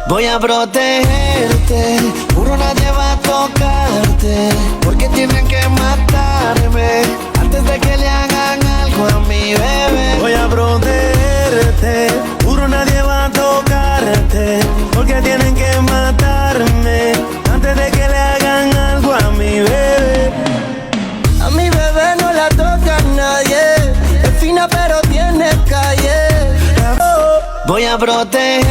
Voy a protegerte, juro nadie va a tocarte, porque tienen que matarme antes de que le hagan algo a mi bebé. Voy a protegerte, juro nadie va a tocarte, porque tienen que matarme antes de que le hagan algo a mi bebé. A mi bebé no la toca nadie, es fina pero tiene calle. Voy a proteger